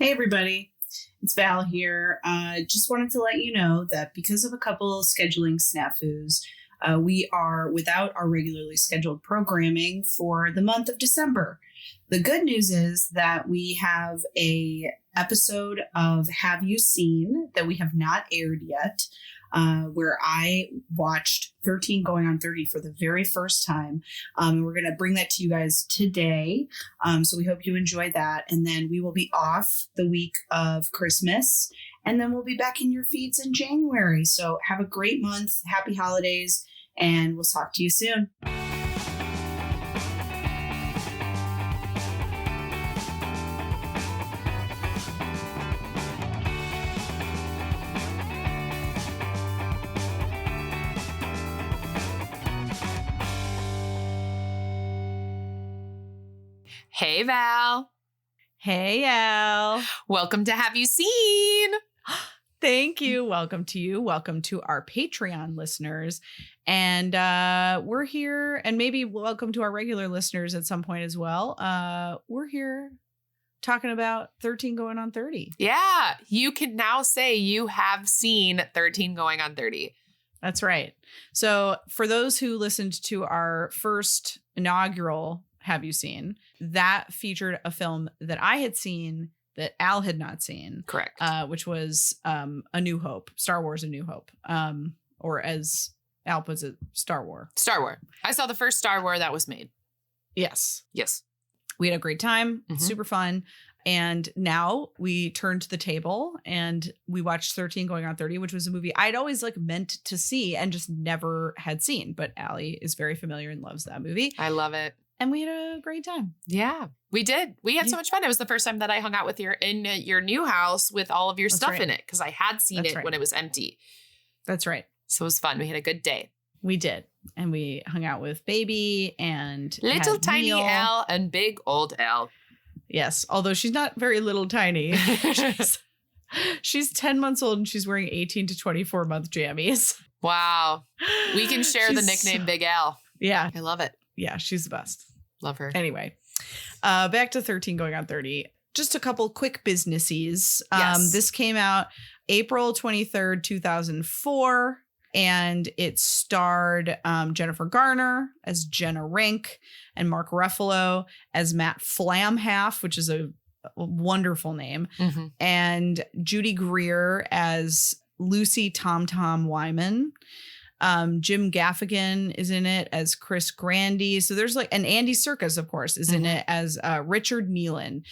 Hey, everybody. It's Val here. Just wanted to let you know that because of a couple scheduling snafus, we are without our regularly scheduled programming for the month of December. The good news is that we have a episode of Have You Seen that we have not aired yet, where I watched 13 Going on 30 for the very first time. We're going to bring that to you guys today. So we hope you enjoy that. And then we will be off the week of Christmas. And then we'll be back in your feeds in January. So have a great month. Happy holidays. And we'll talk to you soon. Hey, Val. Hey, Al. Welcome to Have You Seen? Thank you. Welcome to you. Welcome to our Patreon listeners. And we're here, and maybe welcome to our regular listeners at some point as well. We're here talking about 13 Going on 30. Yeah, you can now say you have seen 13 Going on 30. That's right. So for those who listened to our first inaugural Have You Seen, that featured a film that I had seen that Al had not seen. Correct. Which was A New Hope, Star Wars A New Hope, or as Al puts it, Star Wars. Star Wars. I saw the first Star Wars that was made. Yes. Yes. We had a great time. Mhm. Super fun. And now we turned to the table and we watched 13 Going on 30, which was a movie I'd always meant to see and just never had seen. But Allie is very familiar and loves that movie. I love it. And we had a great time. Yeah, we did. We had so much fun. It was the first time that I hung out with in your new house with all of your stuff in it, because I had seen it when it was empty. That's right. So it was fun. We had a good day. We did. And we hung out with Baby and little had tiny Neil. Al and big old Al. Yes, although she's not very little tiny. She's 10 months old and she's wearing 18 to 24 month jammies. Wow. We can share the nickname Big Al. Yeah. I love it. Yeah, she's the best. Love her. Anyway, back to 13 Going on 30. Just a couple quick businesses. Yes. This came out April 23rd, 2004. And it starred Jennifer Garner as Jenna Rink and Mark Ruffalo as Matt Flamhalf, which is a wonderful name, Mm-hmm. and Judy Greer as Lucy Tom Tom Wyman. Jim Gaffigan is in it as Chris Grandy. So there's and Andy Serkis, of course, is in it as Richard Nealon.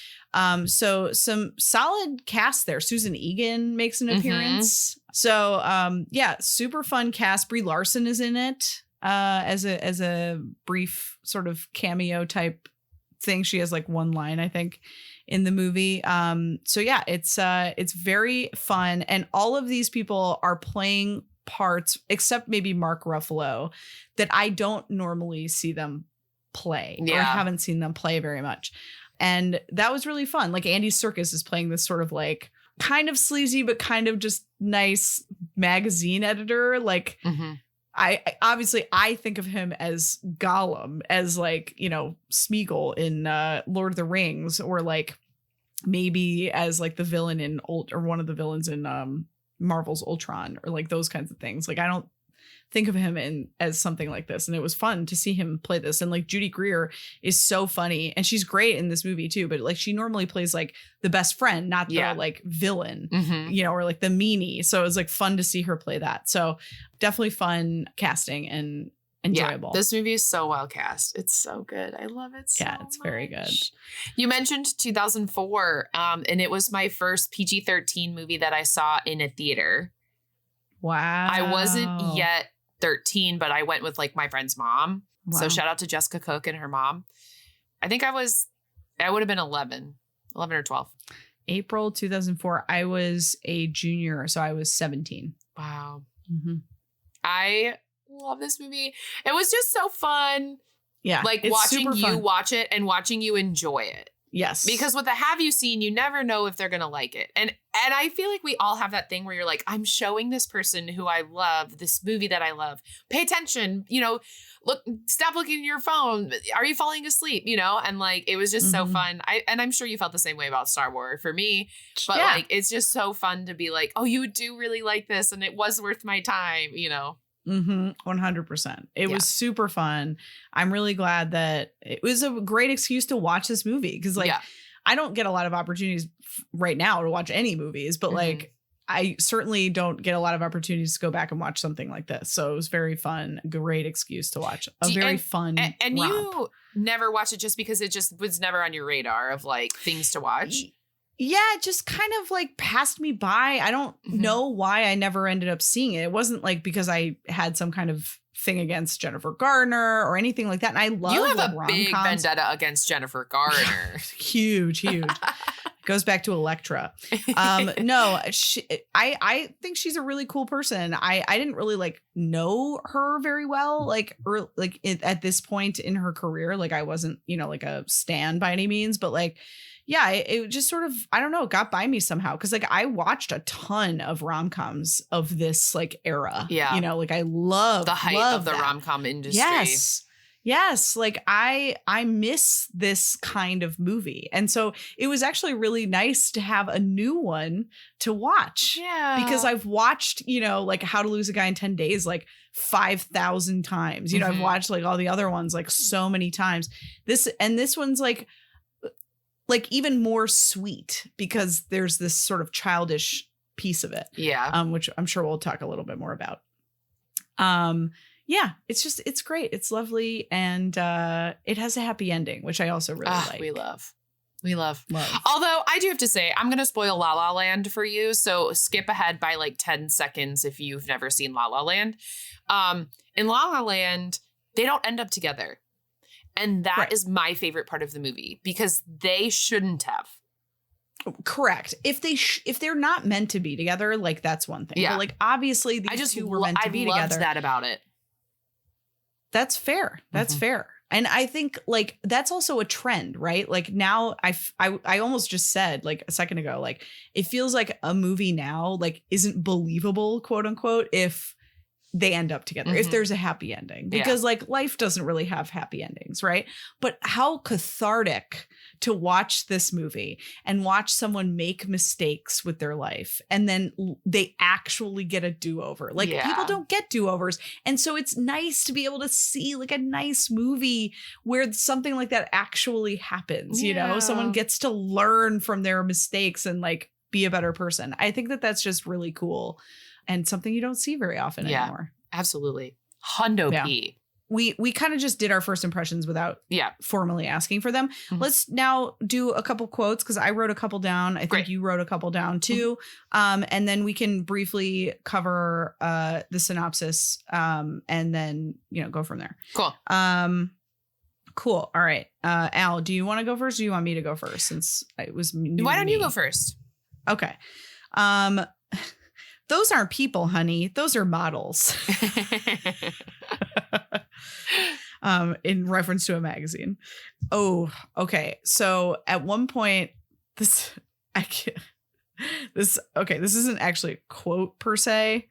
So some solid cast there. Susan Egan makes an appearance. So yeah, super fun cast. Brie Larson is in it as a brief sort of cameo type thing. She has one line, I think, in the movie. So yeah, it's very fun, and all of these people are playing parts, except maybe Mark Ruffalo, that I don't normally see them play, or haven't seen them play very much. And that was really fun. Andy Serkis is playing this sort of kind of sleazy, but kind of just nice magazine editor. I think of him as Gollum, as Smeagol in Lord of the Rings, or maybe as the villain in or one of the villains in Marvel's Ultron, or those kinds of things. I don't think of him as something like this. And it was fun to see him play this. And Judy Greer is so funny, and she's great in this movie too. But she normally plays the best friend, not the villain, or the meanie. So it was fun to see her play that. So definitely fun casting and enjoyable. Yeah, this movie is so well cast. It's so good. I love it so much. It's very good. You mentioned 2004, and it was my first PG-13 movie that I saw in a theater. Wow. I wasn't yet 13, but I went with my friend's mom. Wow. So shout out to Jessica Cook and her mom. I think I would have been 11 or 12. April 2004. I was a junior, so I was 17. Wow. Mm-hmm. I love this movie. It was just so fun. Yeah. Watching you watch it and watching you enjoy it. Yes. Because with the have you seen, you never know if they're going to like it. And I feel like we all have that thing where you're like, I'm showing this person who I love, this movie that I love. Pay attention, look, stop looking at your phone. Are you falling asleep? And like, it was just so fun. I'm sure you felt the same way about Star Wars for me, but like, it's just so fun to be like, oh, you do really like this. And it was worth my time, 100%. It was super fun. I'm really glad that it was a great excuse to watch this movie. Because like, I don't get a lot of opportunities right now to watch any movies, but like, I certainly don't get a lot of opportunities to go back and watch something like this. So it was very fun. Great excuse to watch a fun And romp. you never watched it just because it just was never on your radar of like things to watch? Yeah, it just kind of like passed me by. I don't know why I never ended up seeing it. It wasn't like because I had some kind of thing against Jennifer Garner or anything like that. And I love you have like, a big vendetta against Jennifer Garner. huge. Goes back to Elektra. No, I think she's a really cool person. I didn't really like know her very well, at this point in her career. Like I wasn't, like a stan by any means, but like, yeah, it just sort of, I don't know, got by me somehow. Cause like I watched a ton of rom-coms of this like era. Yeah. Like I love the height of the rom-com industry. Yes. Like I miss this kind of movie. And so it was actually really nice to have a new one to watch. Yeah. Because I've watched, like How to Lose a Guy in 10 Days, like 5,000 times. I've watched like all the other ones like so many times. This one's like even more sweet because there's this sort of childish piece of it. Yeah. Which I'm sure we'll talk a little bit more about. Yeah, it's great. It's lovely. And it has a happy ending, which I also really like. We love. Although I do have to say, I'm going to spoil La La Land for you. So skip ahead by like 10 seconds if you've never seen La La Land. In La La Land, they don't end up together. And that is my favorite part of the movie because they shouldn't have. Correct. If they're not meant to be together, like that's one thing. Yeah. But like obviously these two were meant to be together. I loved that about it. That's fair. That's fair. And I think like that's also a trend, right? Like now I almost just said like a second ago, like it feels like a movie now like isn't believable, quote unquote, if they end up together, if there's a happy ending, because like life doesn't really have happy endings, right? But how cathartic to watch this movie and watch someone make mistakes with their life and then they actually get a do-over. Like people don't get do-overs. And so it's nice to be able to see like a nice movie where something like that actually happens, someone gets to learn from their mistakes and like be a better person. I think that that's just really cool. And something you don't see very often anymore. Absolutely. Hundo P. We kind of just did our first impressions without formally asking for them. Let's now do a couple quotes because I wrote a couple down. I think you wrote a couple down too. And then we can briefly cover the synopsis and then, go from there. Cool. Cool. All right. Al, do you want to go first or do you want me to go first since it was new? Why don't you go first? Okay. Those aren't people, honey. Those are models. In reference to a magazine. Oh, okay. So at one point, this isn't actually a quote per se,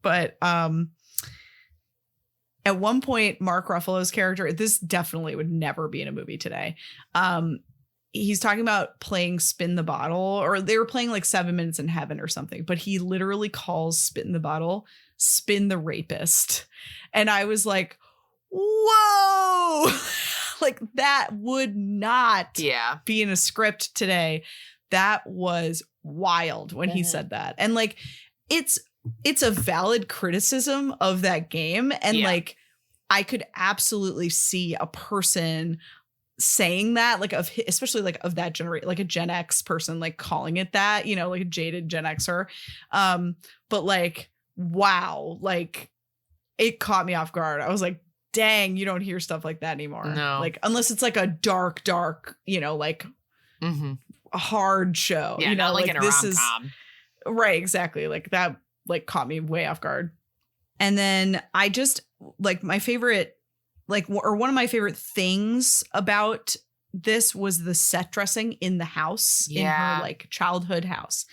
but at one point, Mark Ruffalo's character, this definitely would never be in a movie today. He's talking about playing Spin the Bottle, or they were playing like 7 Minutes in Heaven or something, but he literally calls Spin the Bottle Spin the Rapist. And I was like, whoa, like that would not be in a script today. That was wild when he said that. And like, it's a valid criticism of that game. And like, I could absolutely see a person saying that, like especially like of that generation, like a Gen X person, like calling it that, like a jaded Gen Xer. But like, wow, like it caught me off guard. I was like, dang, you don't hear stuff like that anymore. No. Like, unless it's like a dark, like a hard show. Yeah, not like in a rom-com. Right, exactly. Like that like caught me way off guard. And then I just like my favorite, like, or one of my favorite things about this was the set dressing in the house, in her like childhood house.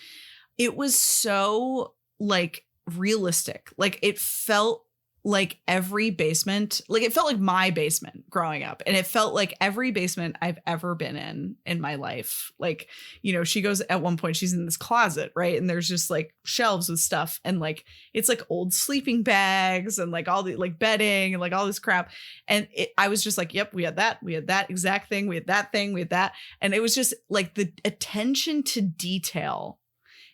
It was so like realistic. Like it felt like every basement, like it felt like my basement growing up. And it felt like every basement I've ever been in my life. Like, you know, she goes at one point, she's in this closet, right? And there's just like shelves with stuff. And like, it's like old sleeping bags and like all the like bedding and like all this crap. And I was just like, yep, we had that exact thing. We had that thing. We had that. And it was just like the attention to detail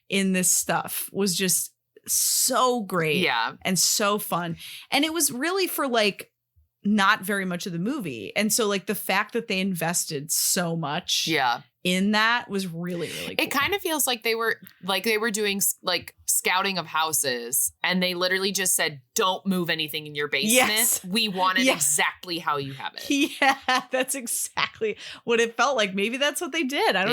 in this stuff was just so great and so fun. And it was really for like not very much of the movie. And so like the fact that they invested so much in that was really, really cool. It kind of feels like they were doing like scouting of houses and they literally just said, don't move anything in your basement. Yes. We want it exactly how you have it. Yeah, that's exactly what it felt like. Maybe that's what they did. I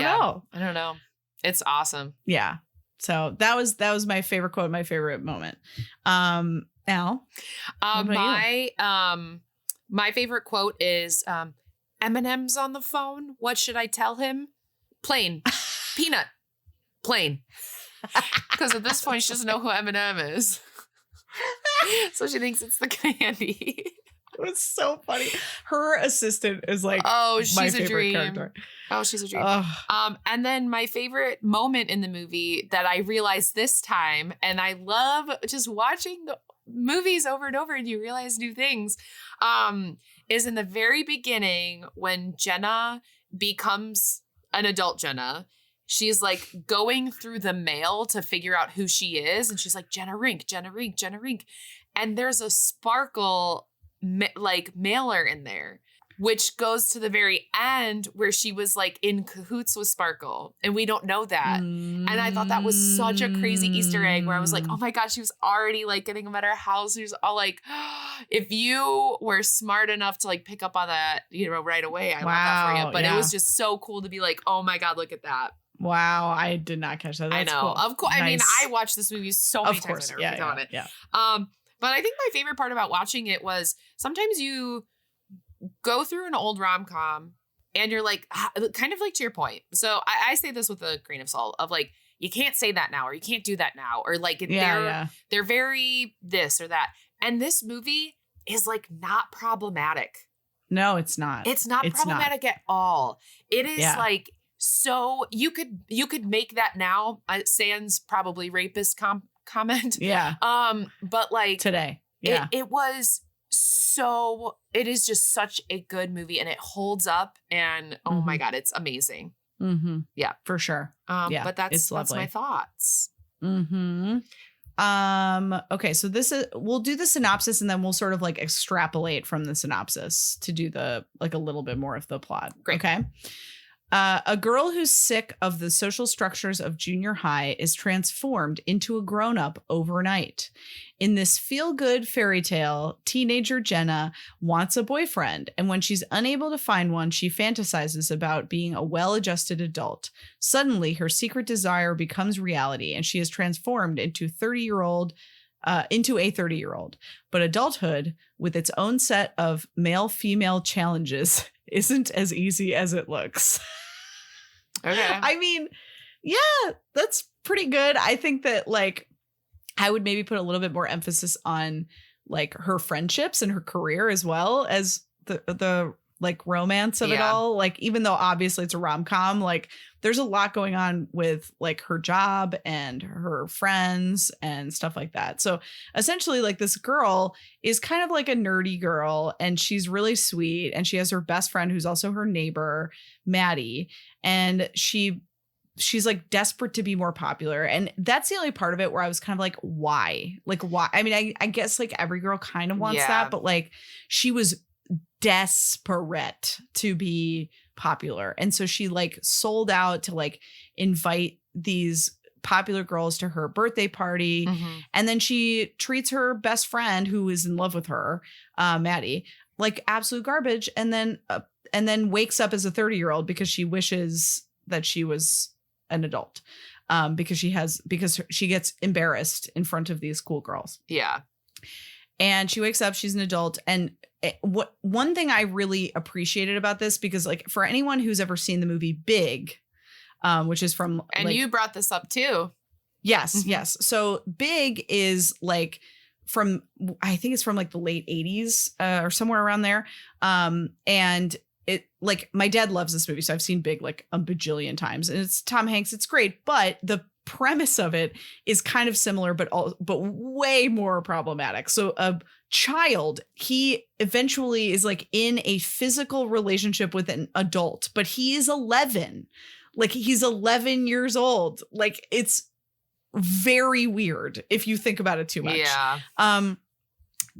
don't know. It's awesome. Yeah. So that was my favorite quote, my favorite moment. Al, my favorite quote is Eminem's on the phone. What should I tell him? Plain. Peanut. Plain. Because at this point she doesn't know who Eminem is. So she thinks it's the candy. It was so funny. Her assistant is like, she's my a favorite dream. character. Oh, she's a dream. And then my favorite moment in the movie that I realized this time, and I love just watching movies over and over and you realize new things, is in the very beginning when Jenna becomes an adult Jenna. She's like going through the mail to figure out who she is. And she's like, Jenna Rink, Jenna Rink, Jenna Rink. And there's a Sparkle like mailer in there, which goes to the very end where she was like in cahoots with Sparkle and we don't know that. And I thought that was such a crazy Easter egg where I was like, oh my God, she was already like getting them at her house. She was all like, if you were smart enough to like pick up on that, you know, right away, I want that for you. But it was just so cool to be like, oh my God, look at that. Wow, I did not catch that. That's I know. Cool. Of course. Nice. I mean, I watched this movie so many times. I never on it. Yeah. But I think my favorite part about watching it was sometimes you go through an old rom-com and you're like, kind of like to your point. So I say this with a grain of salt of like, you can't say that now, or you can't do that now. Or like, they're very this or that. And this movie is like not problematic. No, it's not. It's not problematic at all. It is like, so you could make that now. Sans probably rapist comment. Yeah. But like today. Yeah. It is just such a good movie and it holds up and oh my God, it's amazing. Mm-hmm. Yeah, for sure. But that's my thoughts. Mm-hmm. Okay, so we'll do the synopsis and then we'll sort of like extrapolate from the synopsis to do the like a little bit more of the plot. Great. Okay. A girl who's sick of the social structures of junior high is transformed into a grown-up overnight. In this feel-good fairy tale, teenager Jenna wants a boyfriend, and when she's unable to find one, she fantasizes about being a well-adjusted adult. Suddenly, her secret desire becomes reality, and she is transformed into a 30-year-old. But adulthood, with its own set of male-female challenges, isn't as easy as it looks. Okay. I mean, yeah, that's pretty good. I think that like I would maybe put a little bit more emphasis on like her friendships and her career as well as the like romance of it all. Like, even though obviously it's a rom-com, like there's a lot going on with like her job and her friends and stuff like that. So essentially like this girl is kind of like a nerdy girl and she's really sweet. And she has her best friend who's also her neighbor, Maddie. And she's like desperate to be more popular. And that's the only part of it where I was kind of like, why? Like, why? I mean, I guess like every girl kind of wants that, but like she was desperate to be popular. And so she like sold out to like invite these popular girls to her birthday party. Mm-hmm. And then she treats her best friend who is in love with her, Maddie, like absolute garbage. And then wakes up as a 30-year-old because she wishes that she was an adult, because she gets embarrassed in front of these cool girls. Yeah. And she wakes up, she's an adult. And one thing I really appreciated about this, because like for anyone who's ever seen the movie Big, which is from and you brought this up too. Yes, yes. So Big is like I think it's from like the late 80s or somewhere around there. And it like my dad loves this movie, so I've seen Big like a bajillion times, and it's Tom Hanks. It's great, but the premise of it is kind of similar, but way more problematic. So a child, he eventually is like in a physical relationship with an adult, but he is 11. Like he's 11 years old. Like it's very weird if you think about it too much. Yeah.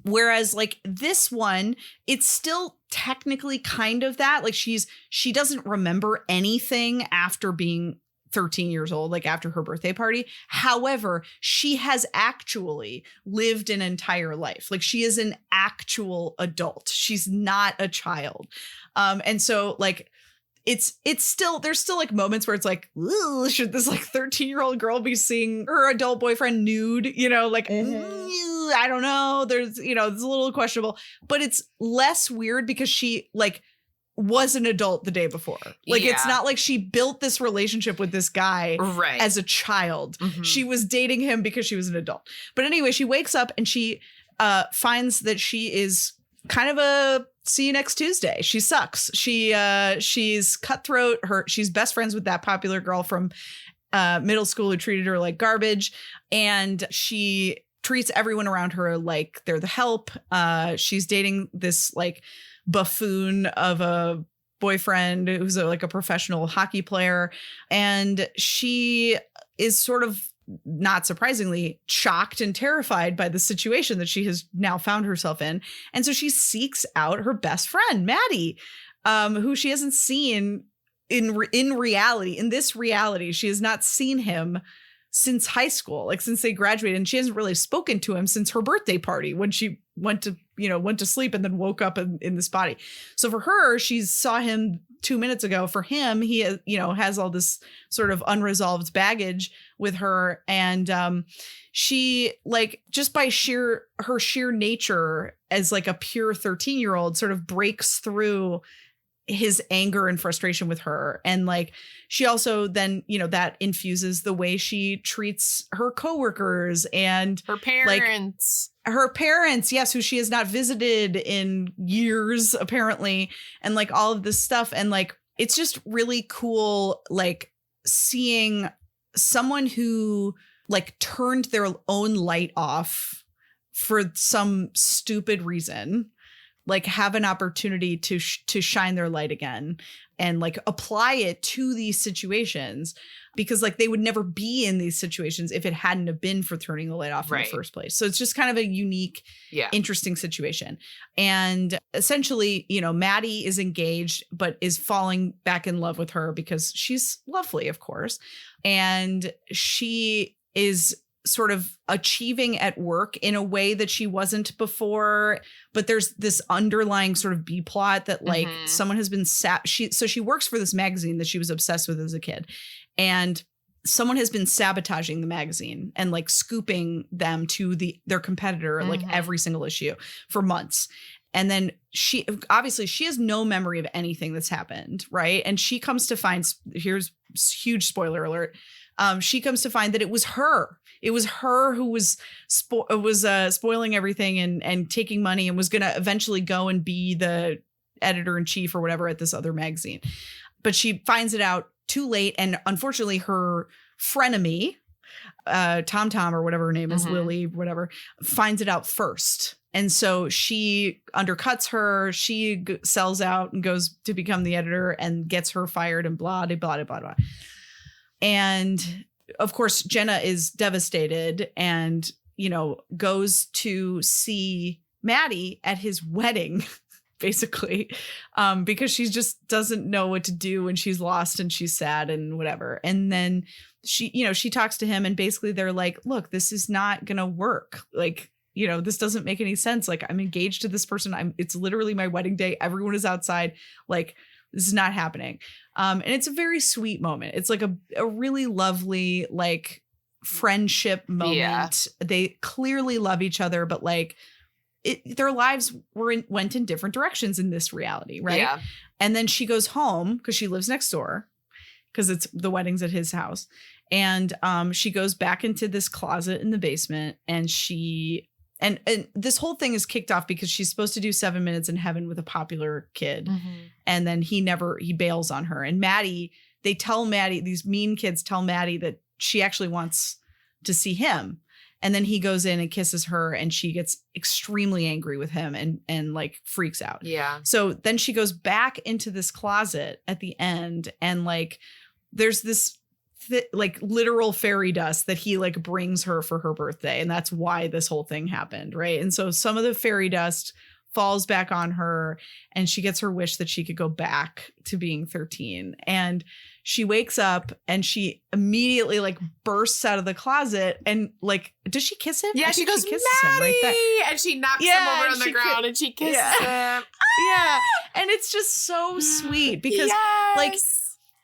Whereas like this one, it's still technically kind of that. Like she doesn't remember anything after being 13 years old, like after her birthday party. However, she has actually lived an entire life. Like she is an actual adult. She's not a child. And so like it's still, there's still like moments where it's like, should this like 13-year-old girl be seeing her adult boyfriend nude? You know, like, I don't know. There's, you know, it's a little questionable, but it's less weird because she like was an adult the day before. Like, it's not like she built this relationship with this guy as a child. She was dating him because she was an adult. But anyway, she wakes up and she finds that she is kind of a see you next Tuesday. She sucks. She's cutthroat. She's best friends with that popular girl from middle school who treated her like garbage. And she treats everyone around her like they're the help. She's dating this like buffoon of a boyfriend who's like a professional hockey player. And she is sort of, not surprisingly, shocked and terrified by the situation that she has now found herself in. And so she seeks out her best friend, Maddie, who she hasn't seen in reality. In this reality, she has not seen him since high school, like since they graduated, and she hasn't really spoken to him since her birthday party when she went to sleep and then woke up in this body. So for her, she saw him 2 minutes ago. For him, he has all this sort of unresolved baggage with her. And she, like, just by her sheer nature as like a pure 13-year-old sort of breaks through his anger and frustration with her. And like, she also then, that infuses the way she treats her coworkers and her parents. Like, her parents, yes, who she has not visited in years, apparently. And like all of this stuff. And like, it's just really cool, like seeing someone who like turned their own light off for some stupid reason, like have an opportunity to shine their light again and like apply it to these situations, because like they would never be in these situations if it hadn't have been for turning the light off in the first place. So it's just kind of a unique, interesting situation. And essentially, Maddie is engaged, but is falling back in love with her because she's lovely, of course. And she is sort of achieving at work in a way that she wasn't before. But there's this underlying sort of B plot that like someone has been she works for this magazine that she was obsessed with as a kid. And someone has been sabotaging the magazine and like scooping them to their competitor, like every single issue for months. And then she has no memory of anything that's happened. Right. And she comes to find, here's huge spoiler alert. She comes to find that it was her. It was her who was spoiling everything and taking money and was going to eventually go and be the editor in chief or whatever at this other magazine. But she finds it out too late. And unfortunately, her frenemy, Tom or whatever her name is, Lily, whatever, finds it out first. And so she undercuts her. She sells out and goes to become the editor and gets her fired and blah, blah, blah, blah, blah. And of course, Jenna is devastated and, goes to see Maddie at his wedding, basically, because she just doesn't know what to do and she's lost and she's sad and whatever. And then she talks to him and basically they're like, look, this is not going to work. Like, this doesn't make any sense. Like, I'm engaged to this person. It's literally my wedding day. Everyone is outside. Like, this is not happening. And it's a very sweet moment. It's like a really lovely, like, friendship moment. Yeah. They clearly love each other, but like their lives went in different directions in this reality, right? Yeah. And then she goes home because she lives next door because it's the wedding's at his house. And she goes back into this closet in the basement, and and this whole thing is kicked off because she's supposed to do 7 Minutes in Heaven with a popular kid. And then he bails on her. And these mean kids tell Maddie that she actually wants to see him. And then he goes in and kisses her, and she gets extremely angry with him and like freaks out. Yeah. So then she goes back into this closet at the end, and like there's this like literal fairy dust that he like brings her for her birthday. And that's why this whole thing happened. Right. And so some of the fairy dust falls back on her, and she gets her wish that she could go back to being 13. And she wakes up, and she immediately like bursts out of the closet, and like, does she kiss him? Yeah, she goes, Maddie! And she knocks him over on the ground, and she kisses him. Yeah. And it's just so sweet because like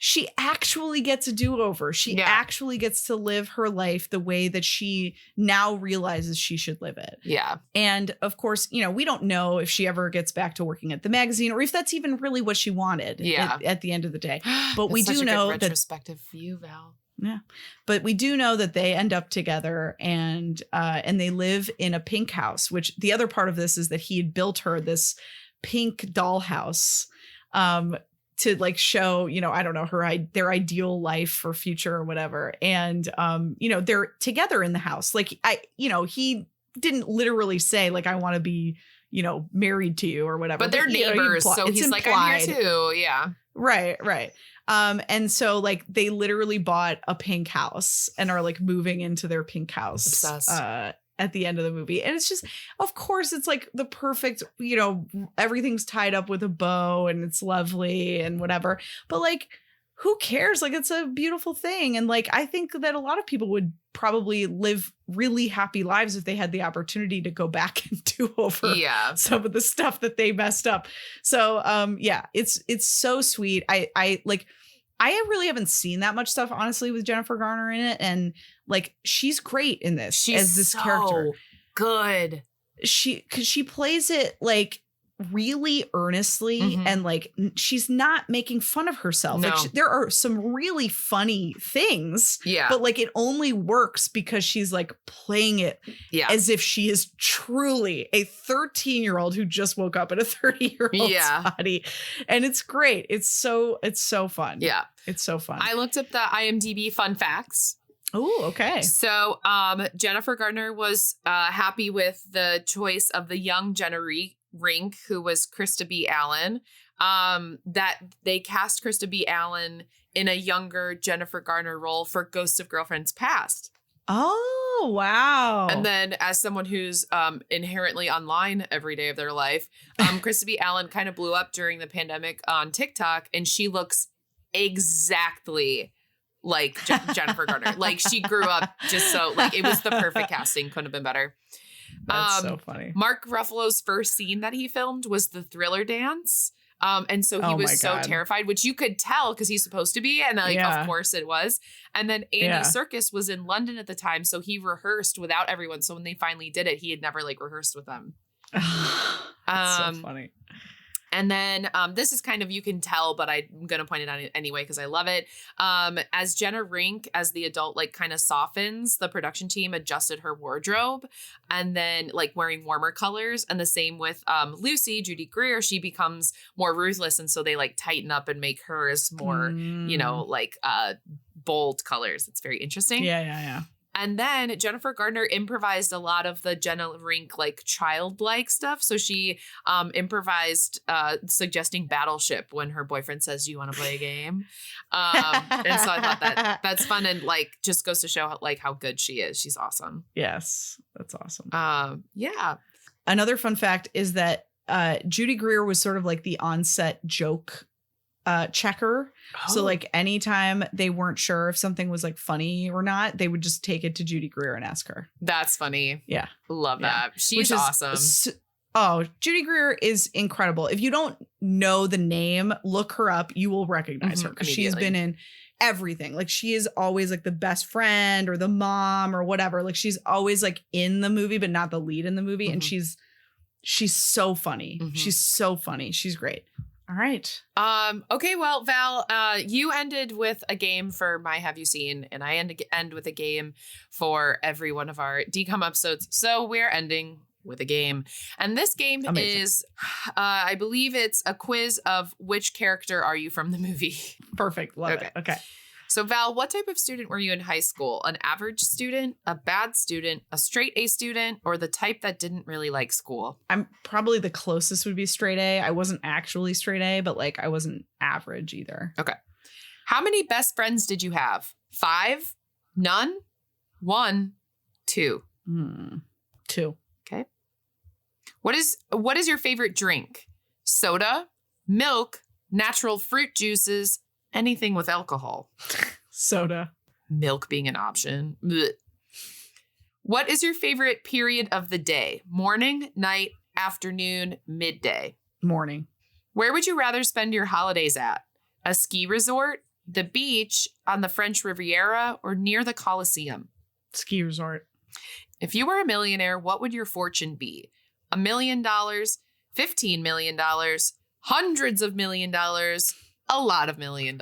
she actually gets a do-over. She actually gets to live her life the way that she now realizes she should live it. Yeah. And of course, you know, we don't know if she ever gets back to working at the magazine or if that's even really what she wanted at the end of the day. But we do know that retrospective view, Val. Yeah. But we do know that they end up together, and they live in a pink house, which the other part of this is that he had built her this pink dollhouse to like show, you know, I don't know, their ideal life for future or whatever. And, you know, they're together in the house. Like he didn't literally say like, I want to be, you know, married to you or whatever. But they're neighbors. So he's like, I'm here too. Yeah. Right. And so like they literally bought a pink house and are like moving into their pink house. Obsessed. At the end of the movie. And it's just, of course, it's like the perfect, you know, everything's tied up with a bow and it's lovely and whatever. But like, who cares? Like, it's a beautiful thing. And like, I think that a lot of people would probably live really happy lives if they had the opportunity to go back and do over some of the stuff that they messed up. So it's so sweet. I really haven't seen that much stuff, honestly, with Jennifer Garner in it. And like, she's great in this. She's as this so character. Good. Because she plays it like really earnestly, and like she's not making fun of herself. No. Like there are some really funny things, but like it only works because she's like playing it as if she is truly a 13-year-old who just woke up in a 30-year-old's body. And it's great. It's so fun. Yeah. It's so fun. I looked up the IMDb fun facts. Oh, okay. So Jennifer Garner was happy with the choice of the young Jenna Rink, who was Krista B. Allen, that they cast Krista B. Allen in a younger Jennifer Garner role for Ghosts of Girlfriends Past. Oh, wow. And then as someone who's inherently online every day of their life, Krista B. Allen kind of blew up during the pandemic on TikTok, and she looks exactly like Jennifer Garner. Like, she grew up just so, like, it was the perfect casting. Couldn't have been better. That's so funny. Mark Ruffalo's first scene that he filmed was the Thriller dance. And so he was so terrified, which you could tell because he's supposed to be. And like, of course it was. And then Andy Serkis was in London at the time. So he rehearsed without everyone. So when they finally did it, he had never like rehearsed with them. That's so funny. And then this is kind of, you can tell, but I'm going to point it out anyway because I love it. As Jenna Rink, as the adult, like kind of softens, the production team adjusted her wardrobe and then like wearing warmer colors. And the same with Lucy, Judy Greer, she becomes more ruthless. And so they like tighten up and make hers more, you know, like bold colors. It's very interesting. Yeah. And then Jennifer Garner improvised a lot of the Jenna Rink like childlike stuff. So she improvised suggesting Battleship when her boyfriend says, "You want to play a game?" And so I thought that's fun and like just goes to show how good she is. She's awesome. Yes, that's awesome. Yeah. Another fun fact is that Judy Greer was sort of like the on-set joke checker. So like anytime they weren't sure if something was like funny or not, they would just take it to Judy Greer and ask her. That's funny. Yeah. Love that. She's awesome. Judy Greer is incredible. If you don't know the name, look her up. You will recognize her because she's been in everything. Like she is always like the best friend or the mom or whatever. Like she's always like in the movie, but not the lead in the movie. And she's She's so funny. Mhm. She's so funny. She's great. All right. Okay, well, Val, you ended with a game for my Have You Seen, and I end with a game for every one of our DCOM episodes. So we're ending with a game. And this game Amazing. is, I believe it's a quiz of which character are you from the movie. Perfect. Love Okay. it. Okay. So Val, what type of student were you in high school? An average student, a bad student, a straight A student, or the type that didn't really like school? I'm probably the closest would be straight A. I wasn't actually straight A, but like I wasn't average either. Okay. How many best friends did you have? 5? None? 1? 2? 2. Okay. What is your favorite drink? Soda, milk, natural fruit juices, anything with alcohol? Soda. Milk being an option. Blech. What is your favorite period of the day? Morning, night, afternoon, midday? Morning. Where would you rather spend your holidays at? A ski resort, the beach, on the French Riviera, or near the Coliseum? Ski resort. If you were a millionaire, what would your fortune be? $1 million, $15 million, hundreds of $1 million, a lot of $1 million.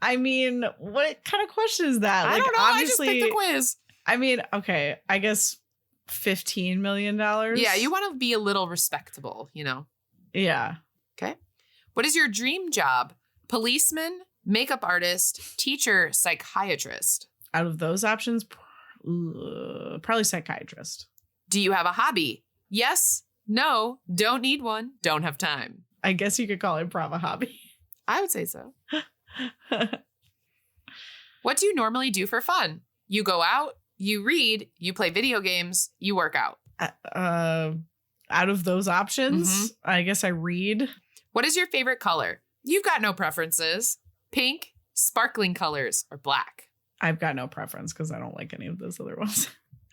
I mean, what kind of question is that? I don't know. Obviously, I just picked the quiz. I mean, okay, I guess $15 million. Yeah, you want to be a little respectable, you know? Yeah. Okay. What is your dream job? Policeman, makeup artist, teacher, psychiatrist? Out of those options, probably psychiatrist. Do you have a hobby? Yes, no, don't need one, don't have time. I guess you could call improv a hobby. I would say so. What do you normally do for fun? You go out, you read, you play video games, you work out. Out of those options, I guess I read. What is your favorite color? You've got no preferences. Pink, sparkling colors, or black? I've got no preference because I don't like any of those other ones.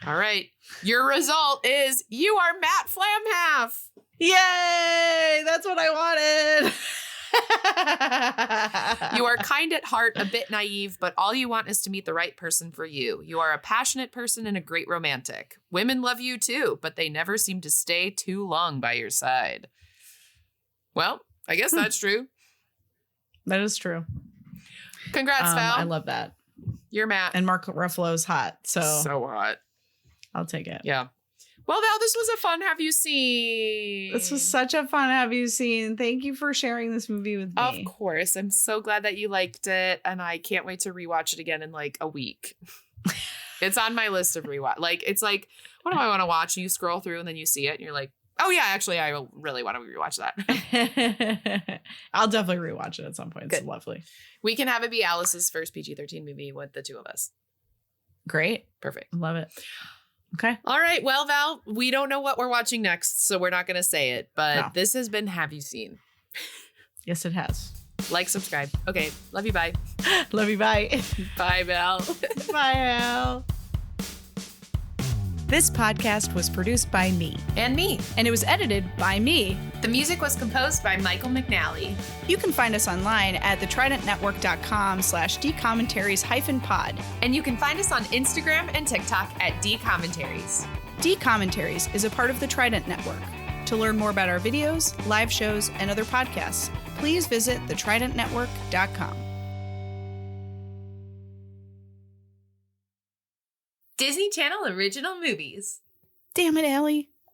All right. Your result is you are Matt Flamhalf. Yay! That's what I wanted. You are kind at heart, a bit naive, but all you want is to meet the right person for you. You are a passionate person and a great romantic. Women love you too, but they never seem to stay too long by your side. Well, I guess that's true. That is true. Congrats, Val. I love that. You're Matt. And Mark Ruffalo's hot, so hot. I'll take it. Yeah. Well, Val, this was a fun Have You Seen? This was such a fun Have You Seen. Thank you for sharing this movie with me. Of course. I'm so glad that you liked it, and I can't wait to rewatch it again in like a week. It's on my list of rewatch. Like, it's like, what do I want to watch? And you scroll through and then you see it and you're like, oh yeah, actually, I really want to rewatch that. I'll definitely rewatch it at some point. It's Good. lovely. We can have it be Alice's first PG-13 movie with the two of us. Great. Perfect. Love it. Okay. All right. Well, Val, we don't know what we're watching next, so we're not going to say it. But No. This has been Have You Seen? Yes, it has. Like, subscribe. Okay. Love you. Bye. Love you. Bye. Bye, Val. Bye, Al. This podcast was produced by me, And me. and it was edited by me. The music was composed by Michael McNally. You can find us online at thetridentnetwork.com/dcommentaries-pod. And you can find us on Instagram and TikTok at dcommentaries. D-Commentaries is a part of the Trident Network. To learn more about our videos, live shows, and other podcasts, please visit thetridentnetwork.com. Disney Channel original movies. Damn it, Allie.